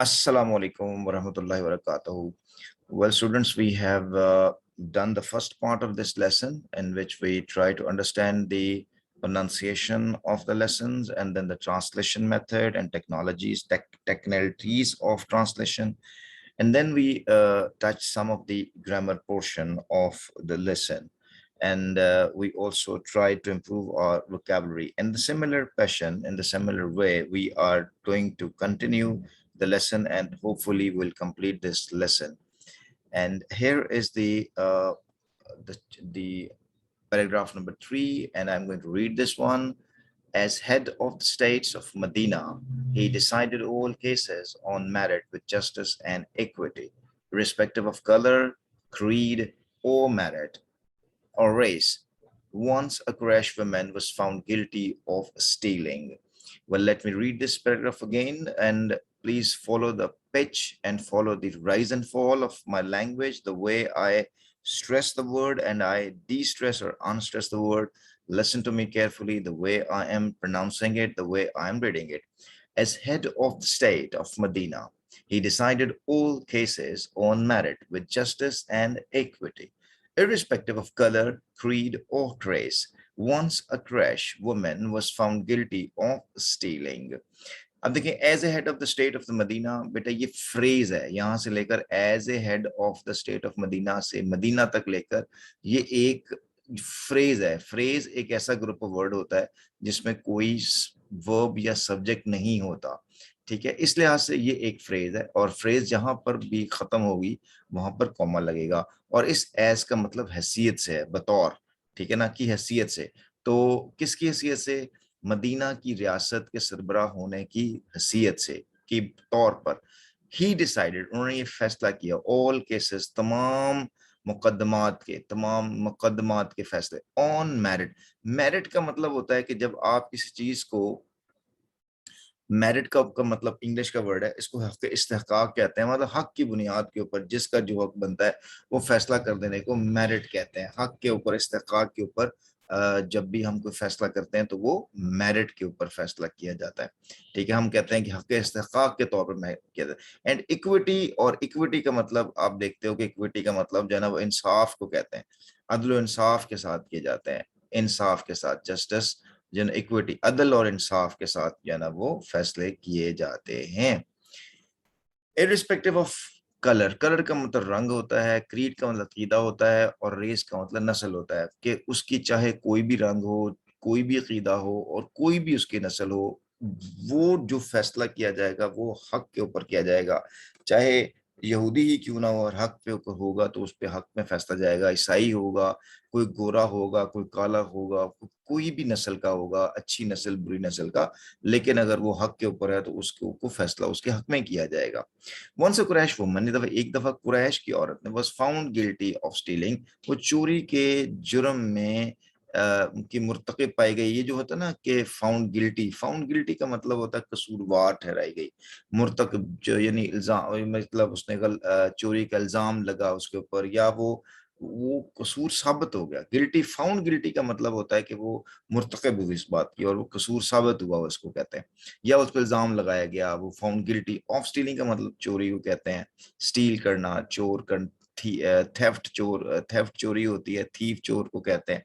Assalamu alaikum wa rahmatullahi wa barakatuhu. Well, students, we have done the first part of this lesson in which we try to understand the pronunciation of the lessons and then the translation method and technologies, technicalities of translation. And then we touch some of the grammar portion of the lesson. And we also try to improve our vocabulary. In the similar passion, in the similar way, we are going to continue the lesson and hopefully we'll complete this lesson. And here is the paragraph number 3, and I'm going to read this one. As head of the states of Medina, he decided all cases on merit with justice and equity, irrespective of color, creed, or merit, or race. Once a Quraysh woman was found guilty of stealing. Well, let me read this paragraph again, and please follow the pitch and follow the rise and fall of my language, the way I stress the word and I de-stress or unstress the word. Listen to me carefully, the way I am pronouncing it, the way I am reading it. As head of the state of Medina, he decided all cases on merit with justice and equity, irrespective of color, creed, or race. Once a Quraysh woman was found guilty of stealing. अब देखिए, as a head of the state of the Medina, बेटा ये phrase है, यहां से लेकर as a head of the state of Medina से Medina तक लेकर ये एक फ्रेज है. फ्रेज एक ऐसा ग्रुप ऑफ वर्ड होता है जिसमें कोई वर्ब या सब्जेक्ट नहीं होता. ठीक है, इस लिहाज से ये एक फ्रेज है और फ्रेज जहां पर भी खत्म होगी वहां पर कॉमा लगेगा. और इस एज का मतलब हैसियत से है, बतौर, ठीक है ना, की हैसियत से. तो किसकी हैसियत से? मदीना की रियासत के सरबराह होने की हैसियत से, की तौर पर. ही डिसाइडेड, उन्होंने ये फैसला किया, ऑल केसेस, तमाम मुकदमात के फैसले, ऑन मेरिट. मेरिट का मतलब होता है कि जब आप किसी चीज को, मेरिट का मतलब इंग्लिश का वर्ड है, इसको हक इस्तेहकाक कहते हैं, मतलब हक की बुनियाद के ऊपर जिसका जो हक बनता है वो फैसला कर देने को मेरिट कहते हैं. हक के ऊपर, इस्तेहकाक के ऊपर जब भी हम कोई फैसला करते हैं तो वो मेरिट के ऊपर फैसला किया जाता है. ठीक है, हम कहते हैं कि हक इस्तेहकाक के तौर पर मेरिट किया जाता है. एंड इक्विटी, और इक्विटी का मतलब आप देखते हो कि इक्विटी का मतलब जो है ना वो इंसाफ को कहते हैं. अदल और इंसाफ के साथ किए जाते हैं, इंसाफ के साथ, जस्टिस, जो है इक्विटी, अदल और इंसाफ के साथ जो है ना वो फैसले किए जाते हैं. इररिस्पेक्टिव ऑफ कलर, कलर का मतलब रंग होता है, क्रीड का मतलब अकीदा होता है, और रेस का मतलब नस्ल होता है. कि उसकी चाहे कोई भी रंग हो, कोई भी अकीदा हो और कोई भी उसकी नस्ल हो, वो जो फैसला किया जाएगा वो हक के ऊपर किया जाएगा. चाहे यहूदी ही क्यों ना हो और हक पे ऊपर होगा तो उस पे हक में फैसला जाएगा. ईसाई होगा, कोई गोरा होगा, कोई काला होगा, कोई भी नस्ल का होगा, अच्छी नस्ल बुरी नस्ल का, लेकिन अगर वो हक के ऊपर है तो उसको फैसला उसके हक में किया जाएगा. वंस अ कुरैश वुमन, एक दफा कुरैश की औरत ने was found guilty of stealing, वो चोरी के जुर्म में की मुर्तकिब पाई गई. ये जो होता है ना कि फाउंड गिल्टी, फाउंड गिल्टी का मतलब होता है कसूरवार ठहराई गई. मुर्तकिब जो यानी इल्जाम, मतलब उसने चोरी का इल्जाम लगा उसके ऊपर, या वो कसूर साबित हो गया. गिल्टी, फाउंड गिल्टी का मतलब होता है कि वो मुर्तकिब हुई इस बात की और वो कसूर साबित हुआ, उसको कहते हैं, या उस पर इल्जाम लगाया गया, वो फाउंड गिल्टी ऑफ स्टीलिंग का मतलब चोरी को कहते हैं. स्टील करना, चोर कर, थेफ्ट, थेफ्ट चोरी होती है, थीफ चोर को कहते हैं.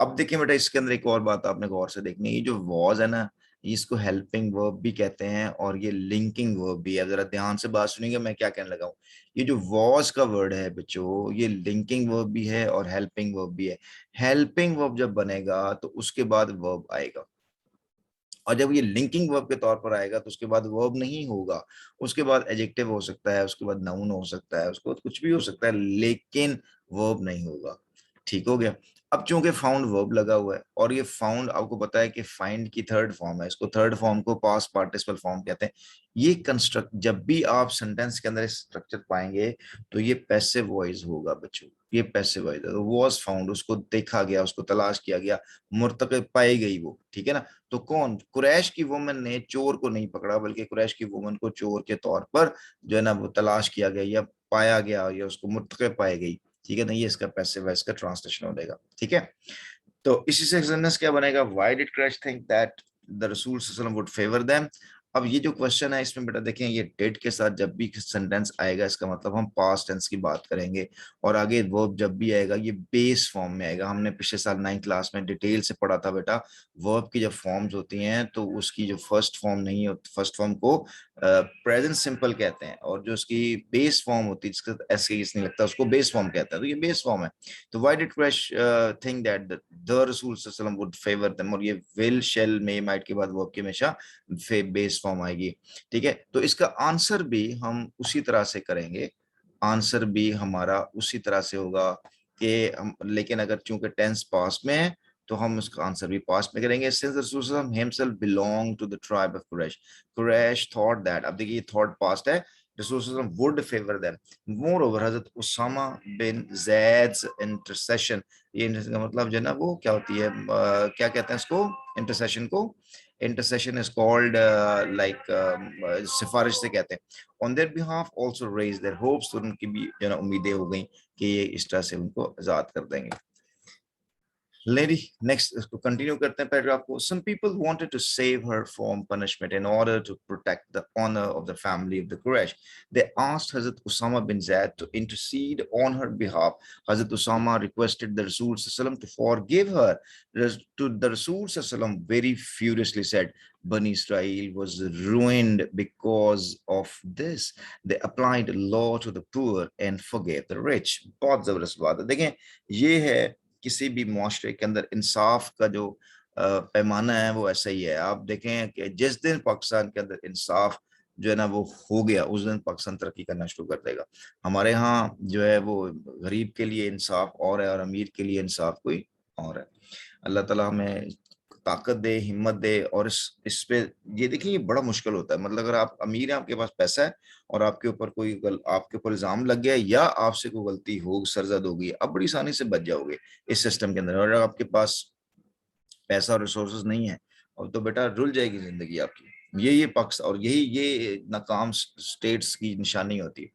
अब देखिए बेटा, इसके अंदर एक और बात आपने गौर से देखनी है. ये जो वॉज है ना, इसको हेल्पिंग वर्ब भी कहते हैं और ये लिंकिंग वर्ब भी है. जरा ध्यान से बात सुनिएगा मैं क्या कहने लगा हूं. ये जो वॉज का वर्ड है बच्चों, ये लिंकिंग वर्ब भी है और हेल्पिंग वर्ब भी है. हेल्पिंग वर्ब जब बनेगा तो उसके बाद वर्ब आएगा, और जब ये लिंकिंग वर्ब के तौर पर आएगा तो उसके बाद वर्ब नहीं होगा. उसके बाद एडजेक्टिव हो सकता है, उसके बाद नाउन हो सकता है, उसके बाद कुछ भी हो सकता है, लेकिन वर्ब नहीं होगा. ठीक हो गया. अब चूंकि फाउंड वर्ब लगा हुआ है, और ये फाउंड आपको पता है कि फाइंड की थर्ड फॉर्म है, इसको थर्ड फॉर्म को पास्ट पार्टिसिपल फॉर्म कहते हैं. ये कंस्ट्रक्ट, जब भी आप सेंटेंस के अंदर स्ट्रक्चर पाएंगे तो ये पैसिव वॉइस होगा बच्चों. ये पैसिव वॉइस है. वॉज फाउंड, उसको देखा गया, उसको तलाश किया गया, मुर्तकिब पाई गई वो. ठीक है ना. तो कौन? कुरैश की वुमन ने चोर को नहीं पकड़ा, बल्कि कुरैश की वुमन को चोर के तौर पर जो है ना वो तलाश किया गया या पाया गया या उसको मुर्तकिब पाई गई. ठीक है ना, ये इसका पैसिव है, इसका ट्रांसलेशन हो जाएगा. ठीक है, तो इसी से सेंटेंस क्या बनेगा? Why did crash think that the रसूल सल्लल्लाहु अलैहि वसल्लम वुड फेवर देम. अब ये जो क्वेश्चन है इसमें बेटा देखें, ये डेड के साथ जब भी सेंटेंस आएगा इसका मतलब हम पास्ट टेंस की बात करेंगे, और आगे वर्ब जब भी आएगा ये बेस फॉर्म में आएगा। हमने पिछले साल 9th क्लास में डिटेल से पढ़ा था बेटा, वर्ब की जब फॉर्म्स होती हैं तो उसकी जो फर्स्ट फॉर्म नहीं होती, फर्स्ट फॉर्म को प्रेजेंट सिंपल कहते हैं, और जो उसकी बेस फॉर्म होती है जिसका ऐसे नहीं लगता उसको बेस फॉर्म कहते हैं, तो ये बेस फॉर्म है। तो why did crash think that the रसूल सल्लल्लाहु अलैहि वसल्लम वुड फेवर देम, और ये विल शेल मे माइट के बाद वर्ब की हमेशा बेस फॉर्म आएगी। ठीक है, तो इसका आंसर भी हम उसी तरह से करेंगे, आंसर भी हमारा उसी तरह से होगा कि हम, लेकिन अगर चूंकि टेंस पास्ट में है तो हम उसका आंसर भी पास्ट में करेंगे। सिंस रसूल सल्लल्लाहु अलैहि वसल्लम himself belong to the tribe of Quraish, Quraish thought that, अब देखिए थॉट पास्ट है, रसूल सल्लल्लाहु अलैहि वसल्लम would favour them. Moreover हजरत उसामा बिन जैद्स इंटरसेशन, ये intercession का मतलब जो है ना वो क्या होती है, क्या कहते हैं इसको इंटरसेशन को, intercession is called सिफारिश से कहते हैं। on their behalf also raise their hopes, तो उनकी भी जो ना उम्मीदें हो गई कि ये इस तरह से उनको आजाद कर देंगे। लेडी नेक्स्ट इसको कंटिन्यू करते हैं पैराग्राफ को। Some people wanted to save her from punishment in order to protect the honor of the family of the Quraysh. They asked Hazrat Usama bin Zaid to intercede on her behalf. Hazrat Usama requested the Rasool Sallallahu to forgive her. To the Rasool Sallallahu very furiously said, Bani Israel was ruined because of this. They applied law to the poor and forgave the rich. बहुत जबरदस्त बात है। देखें ये है किसी भी मुआशरे के अंदर इंसाफ का जो पैमाना है वो ऐसा ही है। आप देखें कि जिस दिन पाकिस्तान के अंदर इंसाफ जो है ना वो हो गया उस दिन पाकिस्तान तरक्की करना शुरू कर देगा। हमारे यहाँ जो है वो गरीब के लिए इंसाफ और है और अमीर के लिए इंसाफ कोई और है। अल्लाह ताला हमें ताकत दे, हिम्मत दे, और इस पे ये देखिए ये बड़ा मुश्किल होता है। मतलब अगर आप अमीर हैं, आपके पास पैसा है और आपके ऊपर आपके ऊपर इल्जाम लग गया या आपसे कोई गलती हो सरजद होगी, आप बड़ी आसानी से बच जाओगे इस सिस्टम के अंदर। और अगर आपके पास पैसा और रिसोर्सेज नहीं है और तो बेटा रुल जाएगी जिंदगी आपकी। ये पक्ष और यही ये नाकाम स्टेट्स की निशानी होती है।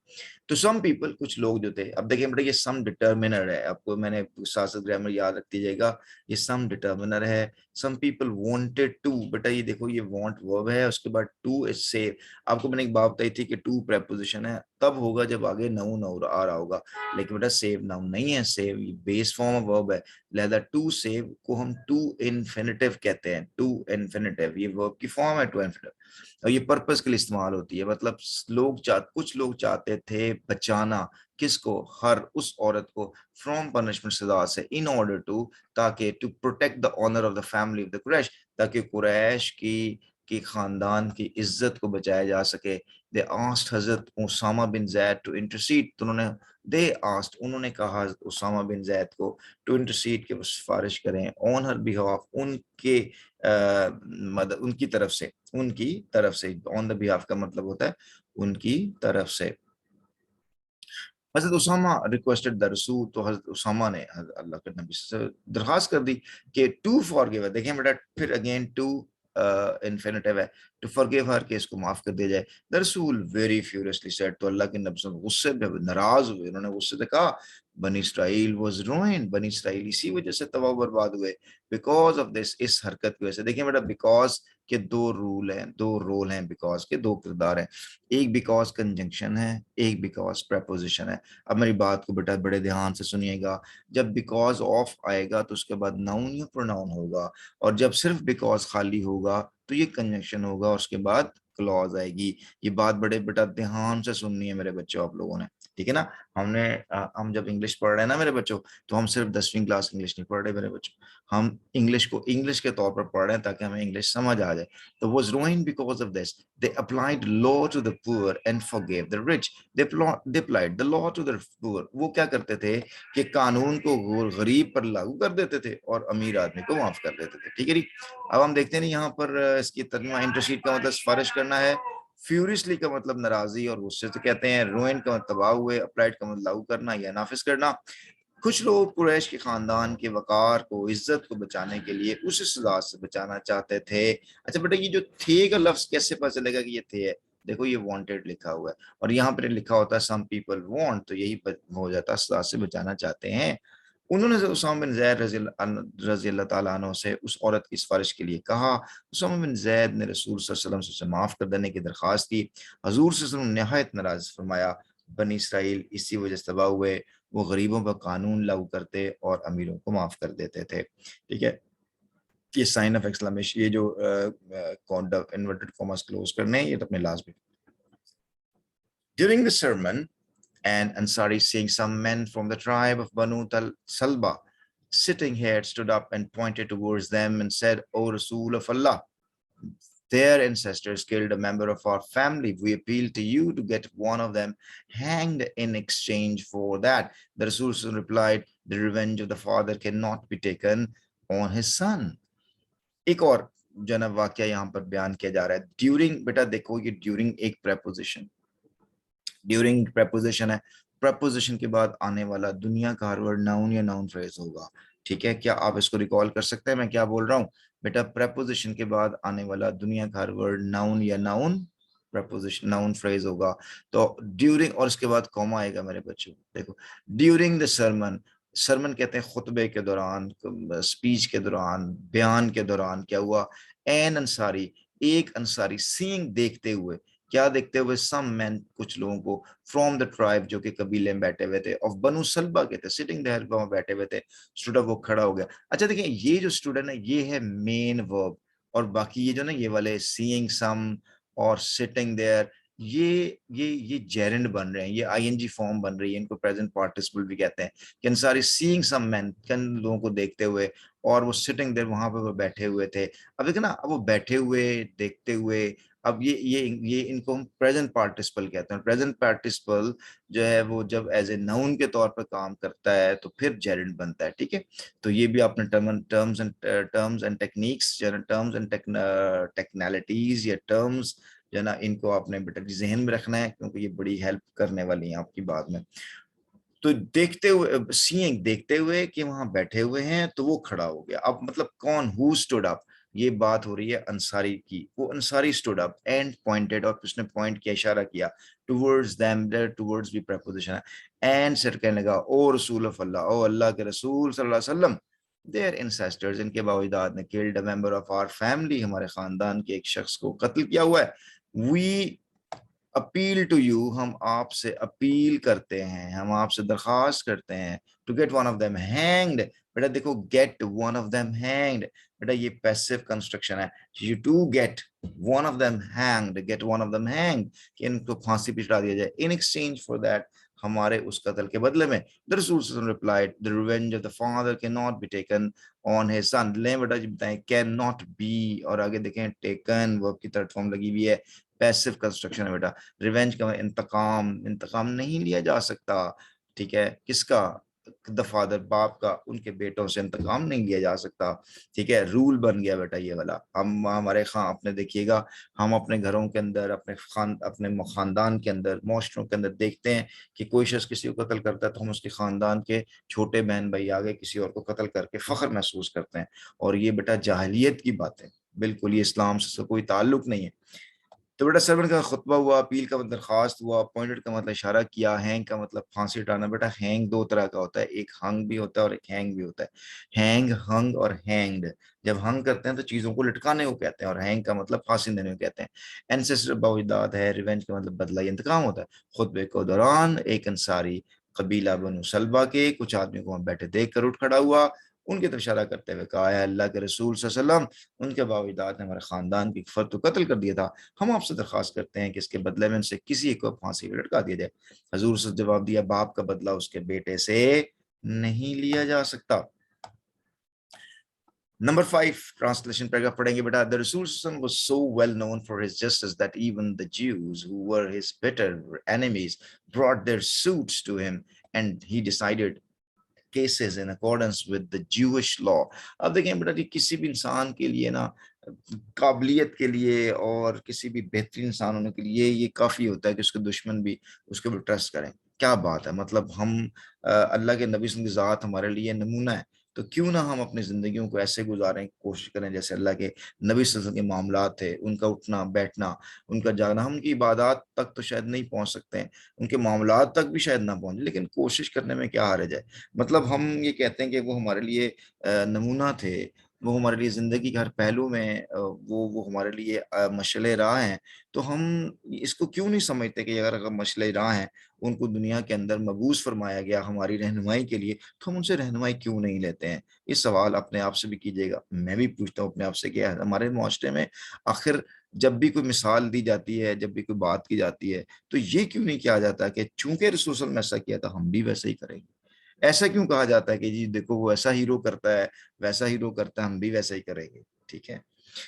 तो सम पीपल, कुछ लोग जो थे, अब देखिए बेटा ये सम डिटर्मिनर है, आपको मैंने साथ ग्रामर याद रख दीजिएगा, ये सम डिटर्मिनर है। सम पीपल वांटेड टू, बेटा ये देखो ये वांट वर्ब है, उसके बाद टू इज सेव। आपको मैंने एक बात बताई थी कि टू प्रेपोजिशन है तब होगा जब आगे नाउन आ रहा होगा, लेकिन बेटा सेव नाउन नहीं है, सेव ये बेस फॉर्म ऑफ वर्ब है। लिहाजा टू सेव को हम टू इन्फिनिटिव कहते हैं, टू इन्फिनिटिव ये वर्ब की फॉर्म है, टू इन्फिनिटिव, और ये पर्पस के लिए इस्तेमाल होती है। मतलब कुछ लोग चाहते थे बचाना किसको, हर उस औरत को, फ्रॉम पनिशमेंट सजा से, इन ऑर्डर टू, ताकि to protect the honour of the family of the Quraish, ताकि कुरैश की खानदान की इज्जत को बचाया जा सके। They asked Hazrat Usama bin Zaid to intercede, तो उन्होंने कहा हजरत उसामा बिन जैद को टू इंटरसीड के वो सिफारिश करें, ऑन हर बिहाफ, उनकी तरफ से, ऑन द बिहाफ का मतलब होता है उनकी तरफ से। हजरत उसामा रिक्वेस्टेड द रसूल, तो हजरत उसामा ने अल्लाह के नबी से दरखास्त कर दी कि टू फॉरगिव, देखें बेटा फिर अगेन टू इन्फिनिटिव है, टू फॉरगिव हर, के इसको माफ कर दिया जाए। द रसूल वेरी फ्यूरियसली सेड, तो अल्लाह के नबी गुस्से में नाराज हुए, उन्होंने गुस्से से कहा बनी इसराइल वाज रूइंड, बनी इसराइल इसी वजह से तबाह बर्बाद हुए, बिकॉज ऑफ दिस, इस हरकत की वजह से। देखिए बेटा बिकॉज के दो रोल हैं, बिकॉज के दो किरदार हैं, एक बिकॉज कंजंक्शन है, एक बिकॉज प्रेपोजिशन है। अब मेरी बात को बेटा बड़े ध्यान से सुनिएगा, जब बिकॉज ऑफ आएगा तो उसके बाद नाउन या प्रोनाउन होगा, और जब सिर्फ बिकॉज खाली होगा तो ये कंजंक्शन होगा और उसके बाद क्लॉज आएगी। ये बात बड़े बेटा ध्यान से सुननी है मेरे बच्चों आप लोगों ने, ठीक है ना। हम जब इंग्लिश पढ़ रहे हैं ना मेरे बच्चों, तो हम सिर्फ 10वीं क्लास इंग्लिश नहीं पढ़ रहे मेरे बच्चों, हम इंग्लिश को इंग्लिश के तौर पर पढ़ रहे हैं ताकि हमें इंग्लिश समझ आ जाए। तो was ruined because of this. They applied law to the poor and forgave the rich. They applied the law to the poor. वो क्या करते थे कि कानून को गरीब पर लागू कर देते थे और अमीर आदमी को माफ कर देते थे। ठीक है जी। अब हम देखते हैं यहाँ पर इसकी तर्जुमा, इंटरसीड का मतलब सिफारिश करना है, फ्यूरियसली का मतलब नाराजी और गुस्से से कहते हैं, रुइन का मतलब तबाह हुए, अप्लाइड का मतलब लागू करना या नाफिज करना। कुछ लोग कुरैश के खानदान के वकार को, इज्जत को बचाने के लिए उस सजा से बचाना चाहते थे। अच्छा बेटा ये जो थे का लफ्ज कैसे पता चलेगा कि ये थे है, देखो ये वांटेड लिखा हुआ है और यहाँ पर लिखा होता है सम पीपल वांट, तो यही हो जाता है सजा से बचाना चाहते हैं। انہوں نے اسامہ بن زید رضی اللہ تعالیٰ عنہ سے اس عورت کی سفارش کے لیے کہا. اسامہ بن زید نے رسول صلی اللہ علیہ وسلم سے اسے معاف کر دینے کی درخواست کی. حضور صلی اللہ علیہ وسلم نے نہایت ناراض فرمایا بنی اسرائیل اسی وجہ سے تباہ ہوئے، وہ غریبوں پر قانون لاگو کرتے اور امیروں کو معاف کر دیتے تھے. ٹھیک ہے، یہ سائن آف ایکسکلیمیشن، یہ جو انورٹڈ کاماس کلوز کرنے ہیں، یہ تو اپنے لازمی. During the sermon, and Ansari, seeing some men from the tribe of Banu Tha'lba sitting here, stood up and pointed towards them and said, O Rasool of Allah, their ancestors killed a member of our family. We appeal to you to get one of them hanged in exchange for that. The Rasool replied, the revenge of the father cannot be taken on his son. ایک اور جناب واقعہ یہاں پر بیان کیا جا رہا ہے. ڈیورنگ، بیٹا دیکھو یہ ڈیورنگ ایک پریپوزیشن، ڈیورنگ پریپوزیشن ہے. پریپوزیشن کے بعد آنے والا دنیا کا ہر ورڈ ناؤن یا ناؤن فریز ہوگا. ٹھیک ہے، کیا آپ اس کو ریکال کر سکتے ہیں میں کیا بول رہا ہوں؟ بیٹا پریپوزیشن کے بعد آنے والا دنیا کا ہر ورڈ ناؤن یا ناؤن پریپوزیشن ناؤن فریز ہوگا. تو ڈیورنگ، اور اس کے بعد کوما آئے گا میرے بچوں. دیکھو ڈیورنگ دا سرمن، سرمن کہتے ہیں خطبے کے دوران، اسپیچ کے دوران، بیان کے دوران کیا ہوا؟ این انصاری، ایک انصاری، سینگ دیکھتے ہوئے، کیا دیکھتے ہوئے؟ سم مین، کچھ لوگوں کو، فرام دا ٹرائب، جو کہ قبیلے میں بیٹھے ہوئے تھے، آف بنو سلبا کے تھے، سٹنگ دیر، وہاں بیٹھے ہوئے تھے. اسٹوڈنٹ وہ کھڑا ہو گیا. اچھا دیکھیں یہ جو اسٹوڈنٹ ہے یہ ہے مین ورب، اور باقی یہ جو نا یہ والے سینگ سم اور سٹنگ دیر، یہ جیرنڈ بن رہے ہیں، یہ آئی این جی فارم بن رہی ہے، ان کو پریزنٹ پارٹیسپل بھی کہتے ہیں. کہ انصاری سینگ سم مین، کن لوگوں کو دیکھتے ہوئے، اور وہ سٹنگ دیر، وہاں پہ وہ بیٹھے ہوئے تھے. اب دیکھیں نا، اب وہ بیٹھے ہوئے دیکھتے ہوئے، اب یہ ان کو ہم پریزنٹ پارٹیسپل کہتے ہیں. پریزنٹ پارٹیسپل جو ہے وہ جب ایز اے ناؤن کے طور پر کام کرتا ہے تو پھر جیرنڈ بنتا ہے. ٹھیک ہے، تو یہ بھی آپ نے terms and techniques, terms and technicalities یا ٹرمز جو ہے نا، ان کو آپ نے بیٹا ذہن میں رکھنا ہے، کیونکہ یہ بڑی ہیلپ کرنے والی ہیں آپ کی بات میں. تو دیکھتے ہوئے، سینگ دیکھتے ہوئے کہ وہاں بیٹھے ہوئے ہیں، تو وہ کھڑا ہو گیا. اب مطلب کون؟ ہو اسٹوڈ اپ، یہ بات ہو رہی ہے انصاری کی. وہ Ansari stood up and pointed, اور اس نے پوائنٹ کیا، اشارہ کیا، ٹورڈز دیم، ٹورڈز بھی پریپوزیشن ہے. اینڈ سر کہنے لگا، او رسول آف اللہ، او اللہ کے رسول صلی اللہ علیہ وسلم، their ancestors، ان کے باوجداد نے killed a member of our family، ہمارے خاندان کے ایک شخص کو قتل کیا ہوا ہے. we appeal to you، ہم آپ سے اپیل کرتے ہیں، ہم آپ سے درخواست کرتے ہیں، to get one of them hanged. بیٹا دیکھو get one of them hanged، بیٹا یہ پیسو کنسٹرکشن ہے. you to get one of them hanged، get one of them hanged، کہ ان کو پھانسی پہ چڑھا دیا جائے. in exchange for that، ہمارے اس قتل کے بدلے میں. the Rasool replied، the revenge of the father cannot be taken on his son. لیں بیٹا جی بتائیں، cannot be، اور آگے دیکھیں taken ورب کی تھرڈ فارم لگی ہوئی ہے، پیسو کنسٹرکشن ہے بیٹا. ریونج کا انتقام نہیں لیا جا سکتا. ٹھیک ہے، کس کا؟ دا فادر، باپ کا، ان کے بیٹوں سے انتقام نہیں لیا جا سکتا. ٹھیک ہے، رول بن گیا بیٹا یہ والا. ہم ہمارے اپنے دیکھیے گا، ہم اپنے گھروں کے اندر، اپنے خاندان کے اندر، معاشروں کے اندر دیکھتے ہیں کہ کوئی شخص کسی کو قتل کرتا ہے تو ہم اس کے خاندان کے چھوٹے بہن بھائی آگے کسی اور کو قتل کر کے فخر محسوس کرتے ہیں. اور یہ بیٹا جاہلیت کی باتیں، بالکل یہ اسلام سے کوئی تعلق نہیں ہے. تو بیٹا سرون کا خطبہ ہوا، اپیل کا درخواست ہوا، اپوائنٹڈ کا مطلب اشارہ کیا، ہینگ کا مطلب پھانسی اٹھانا. بیٹا ہینگ دو طرح کا ہوتا ہے، ایک ہنگ بھی ہوتا ہے اور ایک ہینگ بھی ہوتا ہے. ہینگ، ہنگ اور ہینگڈ. جب ہنگ کرتے ہیں تو چیزوں کو لٹکانے کو کہتے ہیں، اور ہینگ کا مطلب پھانسی دینے کو کہتے ہیں. اینسسٹر باوجداد ہے، ریونج کا مطلب بدلہ یا انتقام ہوتا ہے. خطبے کے دوران ایک انصاری قبیلہ بنو سلبا کے کچھ آدمی کو وہاں بیٹھے دیکھ کر اٹھ کھڑا ہوا، ان کی طرف اشارہ کرتے ہوئے کہا، ہے اللہ کے رسول صلی اللہ علیہ وسلم، ان کے باوجداد نے ہمارے خاندان کی فرد کو قتل کر دیا تھا، ہم آپ سے درخواست کرتے ہیں کہ اس کے بدلے میں ان سے کسی کو پھانسی پہ لٹکا دیا جائے. حضور سے جواب دیا، باپ کا بدلہ اس کے بیٹے سے نہیں لیا جا سکتا. Number 5 translation paragraph پڑھیں گے بیٹا. The Rasul was so well known for his justice that even the Jews, who were his bitter enemies, brought their suits to him and he decided cases in accordance with the Jewish law. اب دیکھیں بیٹا کہ کسی بھی انسان کے لیے نا، قابلیت کے لیے اور کسی بھی بہترین انسان ہونے کے لیے یہ کافی ہوتا ہے کہ اس کے دشمن بھی اس کے اوپر ٹرسٹ کریں. کیا بات ہے، مطلب ہم اللہ کے نبی صلی اللہ علیہ وسلم کی ذات ہمارے لیے نمونہ ہے. तो क्यों ना हम अपनी जिंदगियों को ऐसे गुजारें, कोशिश करें जैसे अल्लाह के नबी सल्लल्लाहु अलैहि वसल्लम के मामलात थे, उनका उठना बैठना, उनका जागना। हम उनकी इबादत तक तो शायद नहीं पहुंच सकते हैं, उनके मामलात तक भी शायद ना पहुंचे, लेकिन कोशिश करने में क्या हर्ज है। मतलब हम ये कहते हैं कि वो हमारे लिए नमूना थे, वो हमारे लिए जिंदगी के हर पहलू में वो हमारे लिए मशले राह हैं। तो हम इसको क्यों नहीं समझते कि अगर अगर मशले राह हैं, उनको दुनिया के अंदर मबूस फरमाया गया हमारी रहनुमाई के लिए, तो हम उनसे रहनुमाई क्यों नहीं लेते हैं। इस सवाल अपने आप से भी कीजिएगा, मैं भी पूछता हूँ अपने आप से, क्या है हमारे माशरे में आखिर जब भी कोई मिसाल दी जाती है, जब भी कोई बात की जाती है, तो ये क्यों नहीं किया जाता कि चूंकि रसूल सल्लल्लाहु अलैहि वसल्लम ने ऐसा किया था हम भी वैसा ही करेंगे। ऐसा क्यों कहा जाता है कि जी देखो वो ऐसा हीरो करता है, वैसा हीरो करता है, हम भी वैसा ही करेंगे। ठीक है,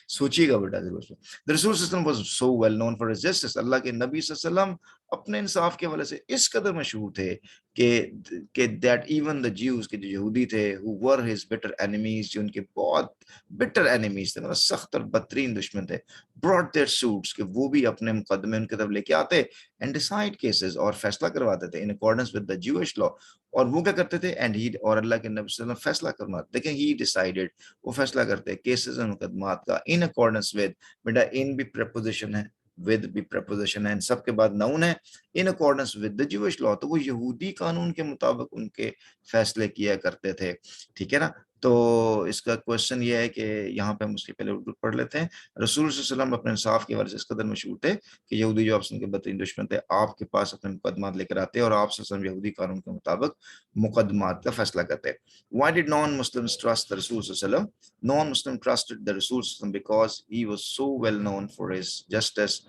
सोचिएगा बेटा जरूर से। The Rasul Sallam was so well known for his justice. अल्लाह के नबी सल्लम अपने इंसाफ के वजह से इस कदर मशहूर थे कि that even the Jews, के जो यहूदी थे, who were his bitter enemies, जो उनके बहुत bitter enemies थे, मतलब सख्त और बदतरीन दुश्मन थे, brought their suits, कि वो भी अपने मुकदमे उनकी तरफ लेके आते and decide cases, और फैसला करवाते थे in accordance with the Jewish law। और वो क्या करते थे, and he, और अल्लाह के नबी सल्लम फैसला करवाते, देखें he decided, वो फैसला करते हैं केसेस और मुकदमात का इन अकॉर्डेंस विद, बेटा इन भी प्रपोजिशन है, विद भी प्रपोजिशन है, इन सब के बाद नाउन है, इन accordance with the Jewish law, तो वो यहूदी कानून के मुताबिक उनके फैसले किया करते थे। ठीक है ना। तो इसका क्वेश्चन ये है कि यहाँ पे हम उसके पहले उर्दू पढ़ लेते हैं। रसूल सल्लल्लाहु अलैहि वसल्लम अपने इंसाफ की वजह से इस कदर मशहूर थे कि यहूदी जो आपसे उनके बदतरीन दुश्मन थे, आपके पास अपने मुकदमात लेकर आते और आप सल्लल्लाहु अलैहि वसल्लम यहूदी कानून के मुताबिक मुकदमात का फैसला करते। Why did non-Muslims trust the Rasul Sallallahu Alaihi Wasallam? Non-Muslim trusted the Rasul Sallallahu Alaihi Wasallam because he was so well known for his justice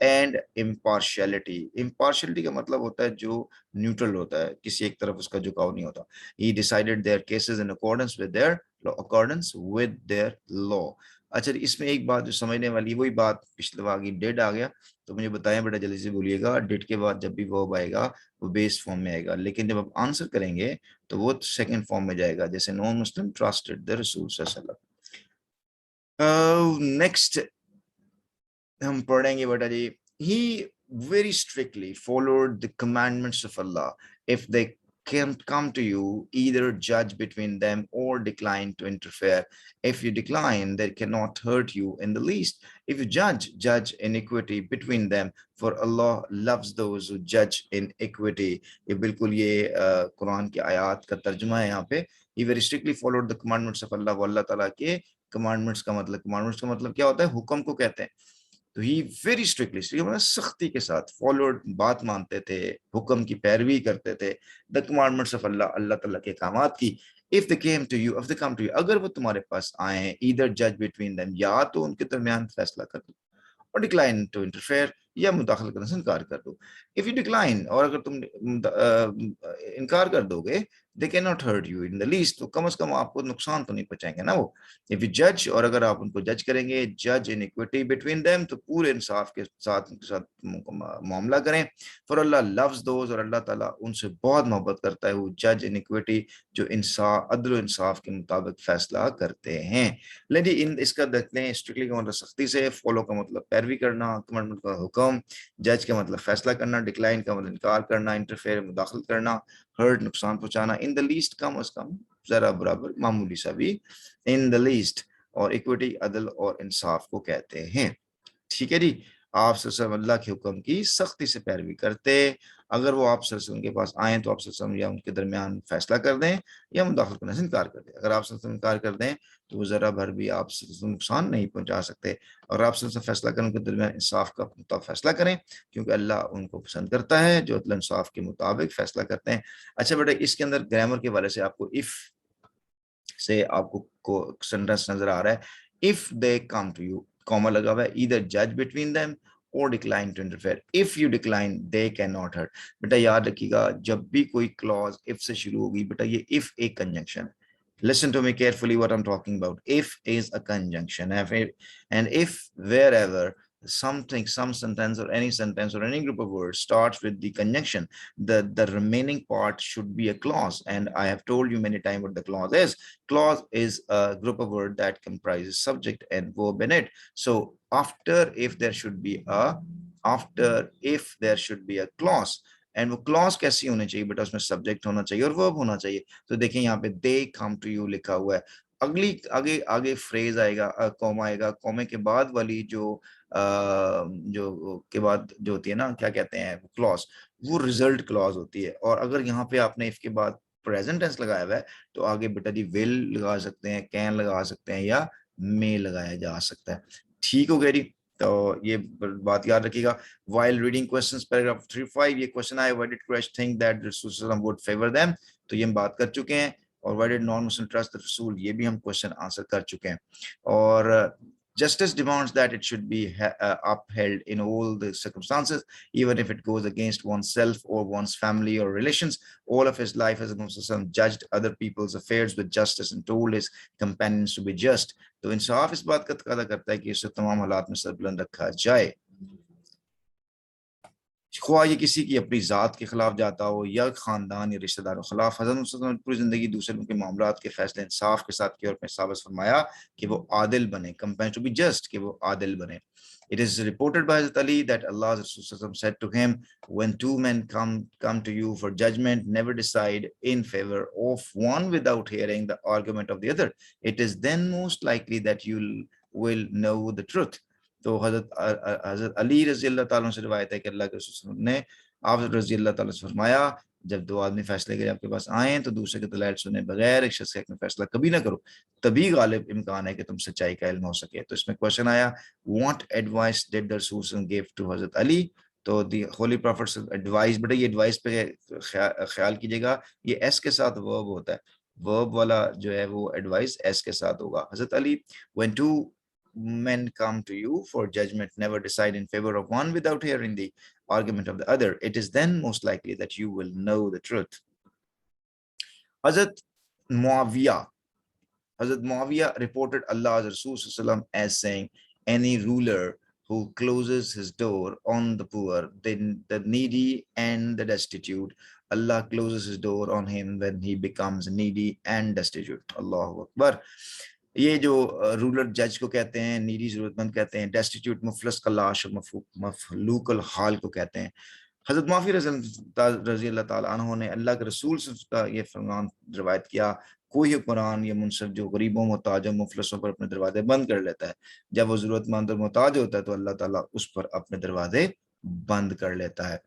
and impartiality. Impartiality का मतलब होता है जो न्यूट्रल होता है, किसी एक तरफ उसका झुकाव नहीं होता। He decided their cases in accordance with their law, accordance with their law. अच्छा, इसमें एक बात जो समझने वाली, वही बात पिछले बार की डेड आ गया, तो मुझे बताएं बेटा जल्दी से बोलिएगा, डेड के बाद जब भी वर्ब आएगा वो बेस फॉर्म में आएगा, लेकिन जब आप आंसर करेंगे तो वो सेकंड फॉर्म में जाएगा, जैसे नॉन मुस्लिम ट्रस्टेड द रसूल सल्लल्लाहु अलैहि वसल्लम। नेक्स्ट हम पढ़ेंगे बेटा जी, he very strictly followed the commandments of Allah. If they can come to you, either judge between them or decline to interfere. If you decline, they cannot hurt you in the least. If you judge, judge iniquity between them, for Allah loves those who judge in equity. ये बिल्कुल ये कुरान की आयत का तर्जुमा है यहाँ पे। He very strictly followed the commandments of Allah. वो अल्लाह ताला के commandments का मतलब क्या होता है, हुक्म को कहते हैं। तो ही वेरी स्ट्रिक्टली, मतलब सख्ती के साथ फॉलोड, बात मानते थे, हुक्म की पैरवी करते थे, द कमांडमेंट्स ऑफ अल्लाह, अल्लाह ताला के अहकामात की। If they came to you, if they come to you, अगर वो तुम्हारे पास आए, ईदर जज बिटवीन देम, या तो उनके दरमियान फैसला कर दो, और डिक्लाइन टू इंटरफेयर, या मुदाखल करने से इनकार कर दो। इफ यू डिक्लाइन, और अगर तुम इनकार कर दोगे, they can not hurt you in the least, तो कम से कम आपको नुकसान तो नहीं पहुंचाएंगे ना वो। इफ यू जज, और अगर आप उनको जज करेंगे, जज इन इक्विटी बिटवीन देम, तो पूरे इंसाफ के साथ उनके साथ मामला करें। फॉर अल्लाह लव्स दोज, और अल्लाह ताला उनसे बहुत मोहब्बत करता है, वो जज इन इक्विटी, जो इंसाफ, अदल इंसाफ के मुताबिक फैसला करते हैं। लेकिन इन इसका देखते हैं, स्ट्रिक्टली का मतलब सख्ती से, फॉलो का मतलब पैरवी करना, कमांडमेंट का हुक्म, जज का मतलब फैसला करना, डिक्लाइन का मतलब इनकार करना, इंटरफेयर मुदाखल करना, हर्ट नुकसान पहुंचाना, इन द लीस्ट कम अज कम, जरा बराबर, मामूली सा भी, इन द लीस्ट, और इक्विटी अदल और इंसाफ को कहते हैं। ठीक है जी। आप सल्लल्लाहु अल्लाह के हुक्म की सख्ती से पैरवी करते, अगर वो आप सल्लल्लाहु के पास आए तो आप सल्लल्लाहु या उनके दरमियान फैसला कर दें, या मुदाखल करने से इनकार कर दें। अगर आप सल्लल्लाहु इनकार कर दें तो वो जरा भर भी आप नुकसान नहीं पहुंचा सकते, और आप सल्लल्लाहु फैसला करें, उनके दरमियान इंसाफ का फैसला करें, क्योंकि अल्लाह उनको पसंद करता है जो अदल इंसाफ के मुताबिक फैसला करते हैं। अच्छा बेटा, इसके अंदर ग्रामर के वाले से आपको इफ से आपको सेंटेंस नजर आ रहा है, if they come to you, comma लगा हुआ है, ईदर जज बिटवीन देम और decline to interfere. If you decline, they can not hurt. बेटा याद रखिएगा, जब भी कोई क्लॉज इफ से शुरू होगी, बेटा ये इफ एक कंजंक्शन है। Listen to me carefully what I'm talking about. If is a conjunction, and if wherever something, some sentence or any sentence or any group of words starts with the conjunction, the remaining part should be a clause. And I have told you many times what the clause is. Clause is a group of words that comprises subject and verb in it. So after if there should be a clause, and वो clause कैसी होनी चाहिए बेटा, उसमें subject होना चाहिए और verb होना चाहिए। तो देखें यहाँ पे दे कम टू यू लिखा हुआ है, अगली आगे आगे फ्रेज आएगा, कॉमा आएगा, कॉमे के बाद वाली जो के बाद जो होती है ना, क्या कहते हैं क्लॉज, वो रिजल्ट क्लॉज होती है। और अगर यहाँ पे आपने इसके बाद प्रेजेंट टेंस लगाया हुआ है तो आगे बेटा जी विल लगा सकते हैं, कैन लगा सकते हैं या मे लगाया जा सकता है। ठीक हो गया जी, तो ये बात याद रखिएगा। While reading questions paragraph 35, ये क्वेश्चन आया, why did Quraysh think that Rasul would favor them, तो ये हम बात कर चुके हैं। और why did non-Muslim trust the Rasul, ये भी हम क्वेश्चन आंसर कर चुके हैं। और justice demands that it should be upheld in all the circumstances, even if it goes against oneself or one's family or relations. All of his life as a Muslim judged other people's affairs with justice and told his companions to be just. तो इंसाफ इस बात का तकादा करता है कि इसे तमाम हालात में सरबुलंद रखा जाए, ख्वाह ये किसी की अपनी जात के खिलाफ जाता हो या खानदान या रिश्तेदारों के खिलाफ। हज़रत पूरी जिंदगी दूसरों के मामलात के फैसले इंसाफ के साथ किए और अपने साबित फरमाया कि वो आदिल बने, कंपेयर टू बी जस्ट, कि वो आदिल बने। It is reported by Hazrat Ali that Allah's Rasul said to him, when two men come to you for judgment, never decide in favor of one without hearing the argument of the other. It is then most likely that you will know the truth. तो हजरत अली रजी अल्लाह ताला से रिवायत है कि अल्लाह के रसूल ने आप रजी अल्लाह ताला से फरमाया, जब दो आदमी फैसले के लिए आपके पास आए तो दूसरे के दलाइल सुने बगैर एक शख्स का फैसला कभी ना करो, तभी गालिब इम्कान है कि तुम सच्चाई का इल्म हो सके। तो इसमें क्वेश्चन आया, व्हाट एडवाइस डिड द रसूल गिव टू हजरत अली, तो दी होली प्रॉफिट एडवाइस, बेटा ये एडवाइस पे ख्याल कीजिएगा, ये एस के साथ वर्ब होता है, वर्ब वाला जो है वो एडवाइस एस के साथ होगा। Hazrat Ali, when two men come to you for judgment, never decide in favor of one without hearing the argument of the other. It is then most likely that you will know the truth. Hazrat Muawiyah reported Allah's Rasul as saying, any ruler who closes his door on the poor, the needy and the destitute, Allah closes his door on him when he becomes needy and destitute. Allahu Akbar. ये जो ruler जज को कहते हैं, needy जरूरतमंद कहते हैं, destitute मुफलस का लाश और मफलूक अल हाल को कहते हैं। हजरत माफी रजी अल्लाह ताला अन्हु ने अल्लाह के रसूल से का ये फरमान रिवायत किया, कोई कुरान या मुनसफ जो गरीबों मोहताजों मुफलसों पर अपने दरवाजे बंद कर लेता है, जब वो जरूरतमंद और मोहताज होता है तो अल्लाह ताला उस पर अपने दरवाजे बंद कर लेता है।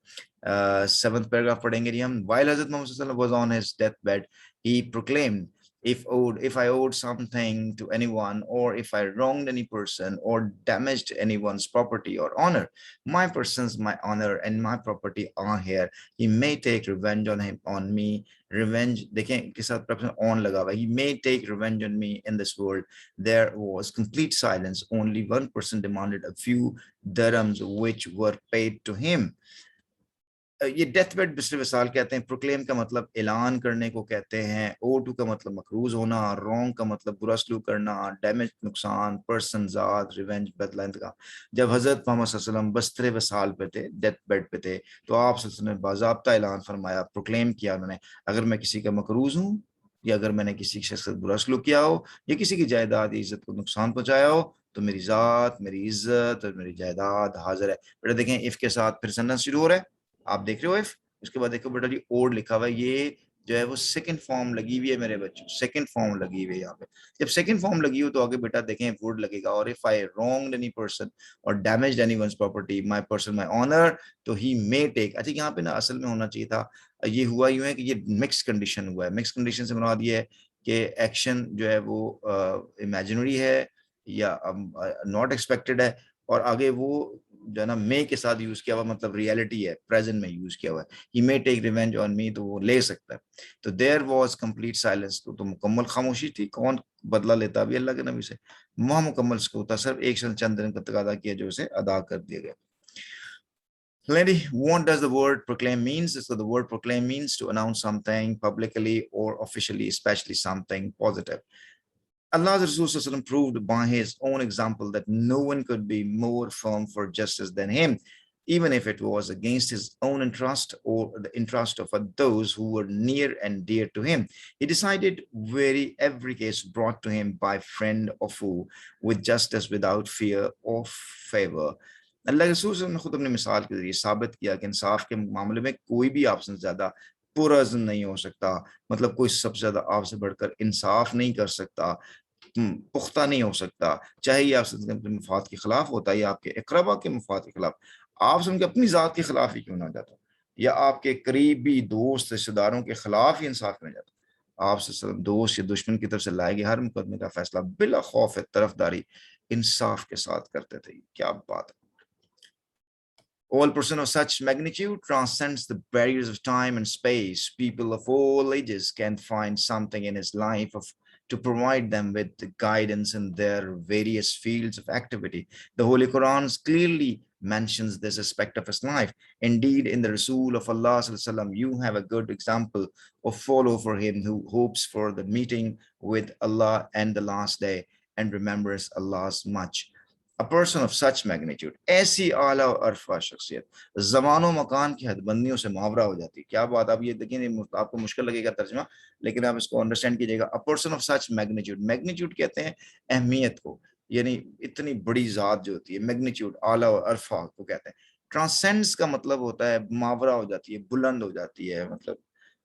7th पैराग्राफ पढ़ेंगे जी हम। While Hazrat Muhammad sallallahu was on his deathbed, he proclaimed, if I owed something to anyone, or if I wronged any person or damaged anyone's property or honor, my persons, my honor and my property are here. He may take revenge on me. Revenge, देखें के साथ preposition on लगा हुआ. He may take revenge on me in this world. There was complete silence. Only one person demanded a few dirhams which were paid to him. ये death bed बिस्र vassal कहते हैं। Proclaim का मतलब ऐलान करने को कहते हैं। ओ टू का मतलब मकरूज होना, रॉन्ग का मतलब बुरा सलूक करना, डैमेज नुकसान, पर्सन ज़ात, रिवेंज बदला इंतकाम। जब हजरत मोहम्मद सल्लल्लाहु अलैहि वसल्लम बस्तर वसाल पे थे, डेथ बेड पे थे, तो आप सल्लल्लाहु अलैहि वसल्लम ने बाज़ाब्ता ऐलान फरमाया, प्रोक्लेम किया उन्होंने, अगर मैं किसी का मकरूज हूँ या अगर मैंने किसी शख्स से बुरा सलूक किया हो या किसी की जायदाद या इज्जत को नुकसान पहुंचाया हो, तो मेरी ज़ात, मेरी इज्जत और मेरी जायदाद हाजिर है। बेटा देखें इफ के साथ फिर सेंटेंस शुरू हो रहा है, आप देख रहे हो इफ, उसके बाद देखो बेटा जी ओड लिखा हुआ है, ये जो है वो सेकंड फॉर्म लगी हुई है मेरे बच्चों, सेकंड फॉर्म लगी हुई है यहाँ पे। जब सेकंड फॉर्म लगी हो तो आगे बेटा देखें वुड लगेगा। और if I wronged any person और damaged anyone's property, my person my honour, तो ही मे टेक। अच्छा यहाँ पे ना असल में होना चाहिए था, ये हुआ यूं है कि ये मिक्स कंडीशन हुआ है। मिक्स कंडीशन से मुराद ये है कि एक्शन जो है वो इमेजिनरी है या नॉट एक्सपेक्टेड है, और आगे वो जो है ना मे के साथ यूज किया हुआ, मतलब रियलिटी है, प्रेजेंट में यूज किया हुआ है। He may take revenge on me, तो वो ले सकता है। तो देयर वाज कंप्लीट साइलेंस, तो मुकम्मल खामोशी थी। कौन बदला लेता भी अल्लाह के नबी से, वहां मुकम्मल सुकूत था, सिर्फ एक चंद दिन का तकादा किया जो उसे अदा कर दिया गया। Lady, what does the word proclaim means? So the word proclaim means to announce something publicly or officially, especially something positive. Allah's Rasul proved by his own example that no one could be more firm for justice than him, even if it was against his own interest or the interest of those who were near and dear to him. He decided every case brought to him by friend or foe with justice without fear or favor. اللہ کے رسول صلی اللہ علیہ وسلم نے خود اپنی مثال کے ذریعے ثابت کیا کہ انصاف کے معاملے میں کوئی بھی آپ سے زیادہ پرعزم نہیں ہو سکتا، مطلب کوئی سب سے زیادہ آپ سے بڑھ کر انصاف نہیں کر سکتا، پختہ نہیں ہو سکتا، چاہے یہ آپ سے مفاد کے خلاف ہوتا ہے یا آپ کے اقربا کے مفاد کے خلاف، آپ سے ان کے اپنی ذات کے خلاف ہی کیوں نہ جاتا، یا آپ کے قریبی دوست رشتہ داروں کے خلاف ہی انصاف میں جاتا، آپ سے دوست یا دشمن کی طرف سے لائے گئے ہر مقدمے کا فیصلہ بلا خوف طرفداری انصاف کے ساتھ کرتے تھے. کیا بات ہے. All person of such magnitude transcends the barriers of time and space. People of all ages can find something in his life to provide them with the guidance in their various fields of activity. The Holy Quran clearly mentions this aspect of his life. Indeed, in the Rasool of Allah, you have a good example of follow for him who hopes for the meeting with Allah and the last day and remembers Allah's much. A person of such magnitude, ایسی اعلیٰ و عرفہ شخصیت زمان و مکان کی حد بندیوں سے محاورہ ہو جاتی ہے. کیا بات. آپ یہ دیکھیں، آپ کو مشکل لگے گا ترجمہ، لیکن آپ اس کو انڈرسٹینڈ کیجیے گا. A person of such magnitude، magnitude کہتے ہیں اہمیت کو، یعنی اتنی بڑی ذات جو ہوتی ہے. میگنیچیوڈ اعلیٰ و عرفہ کو کہتے ہیں. ٹرانسینڈس کا مطلب ہوتا ہے محاورہ ہو جاتی ہے، بلند ہو جاتی ہے، مطلب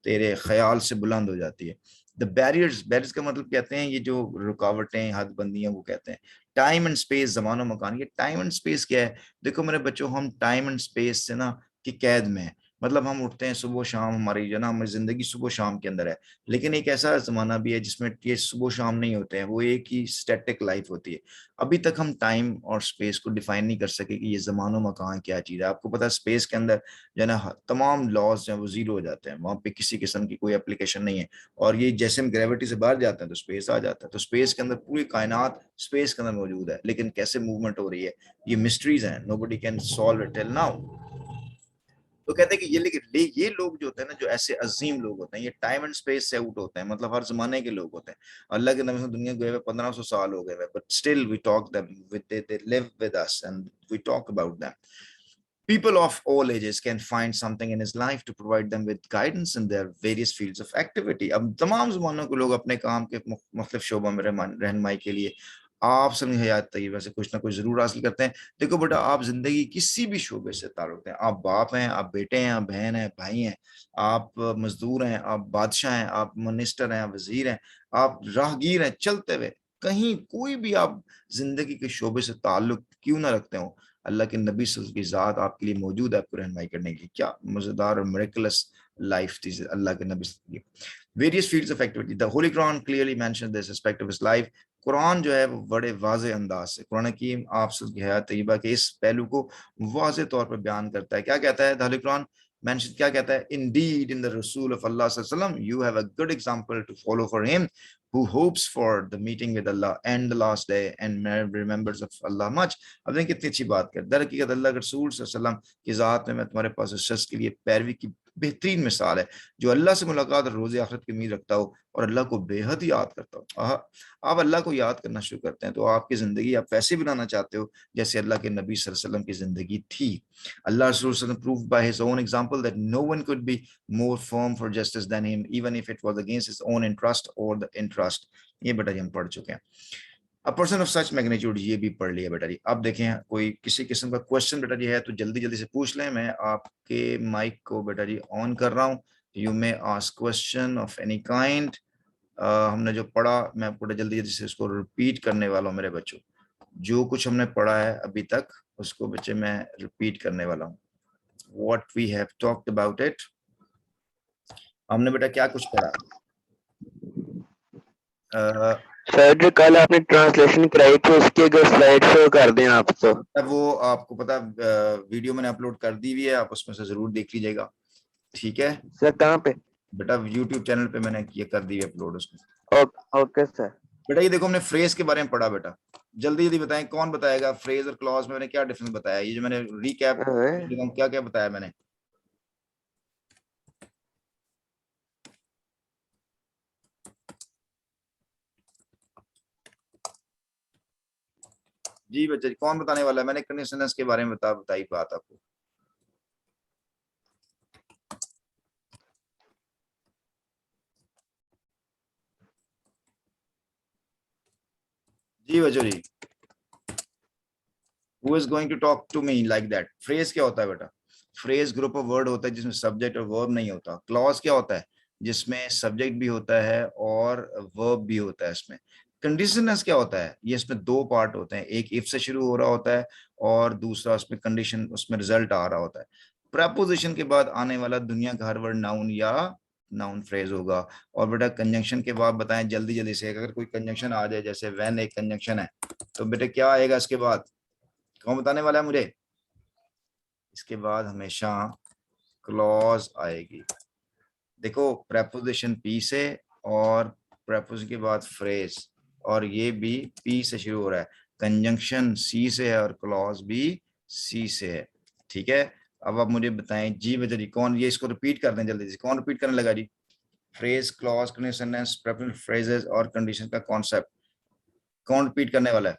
تیرے خیال سے بلند ہو جاتی ہے. The barriers کا مطلب کہتے ہیں یہ جو رکاوٹیں، حد بندیاں، وہ کہتے ہیں. ٹائم اینڈ اسپیس، زمان و مکان. یہ ٹائم اینڈ اسپیس کیا ہے؟ دیکھو میرے بچوں، ہم ٹائم اینڈ اسپیس سے نا کی قید میں ہیں. مطلب ہم اٹھتے ہیں صبح و شام، ہماری جو نا ہماری زندگی صبح و شام کے اندر ہے. لیکن ایک ایسا زمانہ بھی ہے جس میں یہ صبح و شام نہیں ہوتے ہیں، وہ ایک ہی اسٹیٹک لائف ہوتی ہے. ابھی تک ہم ٹائم اور اسپیس کو ڈیفائن نہیں کر سکے کہ یہ زمان و مکان کیا چیز ہے. آپ کو پتا ہے اسپیس کے اندر جو ہے نا تمام لاز جو ہیں وہ زیرو ہو جاتے ہیں، وہاں پہ کسی قسم کی کوئی اپلیکیشن نہیں ہے. اور یہ جیسے ہم گریوٹی سے باہر جاتے ہیں تو اسپیس آ جاتا ہے. تو اسپیس کے اندر پوری کائنات اسپیس کے اندر موجود ہے، لیکن کیسے موومنٹ ہو رہی ہے یہ مسٹریز ہیں. nobody can solve it till now. تو کہتے ہیں کہ یہ لوگ جو ہوتے ہیں نا، جو ایسے عظیم لوگ ہوتے ہیں، یہ ٹائم اینڈ اسپیس سے آؤٹ ہوتے ہیں، مطلب ہر زمانے کے لوگ ہوتے ہیں. اللہ کے نبی دنیا گئے ہوئے 1500 سال ہو گئے ہوئے، but still we talk them they live with us and we talk about them. People of all ages can find something in his life to provide them with guidance in their various fields of activity. اب تمام زمانوں کے لوگ اپنے کام کے مختلف شعبوں میں رہنمائی کے لیے آپ سے حیات طیبہ سے کچھ نہ کچھ ضرور حاصل کرتے ہیں. دیکھو بیٹا، آپ زندگی کسی بھی شعبے سے تعلق ہیں، آپ باپ ہیں، آپ بیٹے ہیں، آپ بہن ہیں، بھائی ہیں، آپ مزدور ہیں، آپ بادشاہ ہیں، آپ منسٹر ہیں، آپ وزیر ہیں، آپ راہگیر ہیں، چلتے ہوئے کہیں کوئی بھی آپ زندگی کے شعبے سے تعلق کیوں نہ رکھتے ہوں، اللہ کے نبی صلی اللہ علیہ وسلم کی ذات آپ کے لیے موجود ہے آپ کو رہنمائی کرنے کی. کیا مزیدار اور میریکلس لائف تھی اللہ کے نبی صلی اللہ علیہ وسلم کی. Various fields of activity. The Holy Quran clearly mentions this aspect of his life. قرآن جو ہے وہ بڑے واضح انداز سے، قرآن حکیم آپ کی حیات طیبہ کے اس پہلو کو واضح طور پر بیان کرتا ہے. کیا کہتا ہے The Holy Quran mentions، کیا کہتا ہے؟ Indeed in the Rasool of Allah صلی اللہ علیہ وسلم you have a good example to follow for him who hopes for the meeting with Allah and the last day and remembers of Allah much. اب دیکھیں کتنی اچھی بات کر. در حقیقت اللہ کے رسول صلی اللہ علیہ وسلم کی ذات میں تمہارے پاس اس شخص کے لیے پیروی کی بہترین مثال ہے جو اللہ سے ملاقات اور روز آخرت کی امید رکھتا ہو اور اللہ کو بے حد یاد کرتا ہو. آپ اللہ کو یاد کرنا شروع کرتے ہیں تو آپ کی زندگی آپ ویسے بنانا چاہتے ہو جیسے اللہ کے نبی صلی اللہ علیہ وسلم کی زندگی تھی. اللہ رسول صلی اللہ علیہ وسلم proved by his own example that no one could be more firm for justice than him, even if it was against his own interest or the interest. یہ بیٹا جی ہم پڑھ چکے ہیں. A person of such magnitude، یہ بھی پڑھ لیا بیٹا جی. اب دیکھیں کوئی کسی قسم کا کوشچن بیٹا جی ہے تو جلدی جلدی سے پوچھ لیں. میں آپ کے مائک کو بیٹا جی آن کر رہا ہوں. You may ask question of any kind. ہم نے جو پڑھا میں آپ کو جلدی جلدی سے اس کو ریپیٹ کرنے والا ہوں میرے بچوں. جو کچھ ہم نے پڑھا ہے ابھی تک اس کو بچے میں ریپیٹ کرنے والا ہوں. What we have talked about it. ہم نے بیٹا کیا کچھ پڑھا؟ سر جو کل آپ نے ٹرانسلیشن کرائی تھی اس کی اگر سلائیڈ شو کر دیں آپ تو. وہ آپ کو پتا ویڈیو میں نے اپلوڈ کر دی ہوئی ہے، آپ اس میں سے ضرور دیکھ لیجیے گا. ٹھیک ہے سر کہاں پہ؟ بیٹا یوٹیوب چینل پہ میں نے یہ کر دی ہے اپلوڈ اس میں. Okay sir. بیٹا یہ دیکھو ہم نے فریز کے بارے میں پڑھا. بیٹا جلدی جلدی بتائیں کون بتائے گا فریز اور کلوز میں نے کیا ڈفرنس بتایا. یہ جو میں نے ریکیپ کیا کیا بتایا میں نے. جی بچے کون بتانے والا ہے؟ میں نے کنڈیشنز کے بارے میں بتائی بات آپ کو. جی بچو جی who is going to talk to me like that. phrase क्या होता है बेटा? phrase group of word होता है जिसमें subject और verb नहीं होता. clause क्या होता है? जिसमें subject भी होता है और verb भी होता है. इसमें conditionals क्या होता है? ये इसमें दो पार्ट होते हैं, एक if से शुरू हो रहा होता है और दूसरा उसमें कंडीशन, उसमें रिजल्ट आ रहा होता है. preposition के बाद आने वाला दुनिया का हर वर्ड नाउन या नाउन फ्रेज होगा. और बेटा कंजंक्शन के बाद बताएं जल्दी जल्दी से, अगर कोई कंजंक्शन आ जाए, जैसे व्हेन एक कंजंक्शन है, तो बेटा क्या आएगा इसके बाद? कौन बताने वाला है मुझे? इसके बाद हमेशा क्लॉज आएगी. देखो प्रेपोजिशन पी से और प्रेपोजिशन के बाद फ्रेज, और ये भी पी से शुरू हो रहा है. कंजंक्शन सी से है और क्लॉज भी सी से है. ठीक है, अब आप मुझे बताएं जी बेटा जी, कौन ये इसको रिपीट कर दें जल्दी से, कौन रिपीट करने लगा जी? Phrase, clause, condition, preposition, phrases और कंडीशन का कॉन्सेप्ट कौन रिपीट करने वाला है?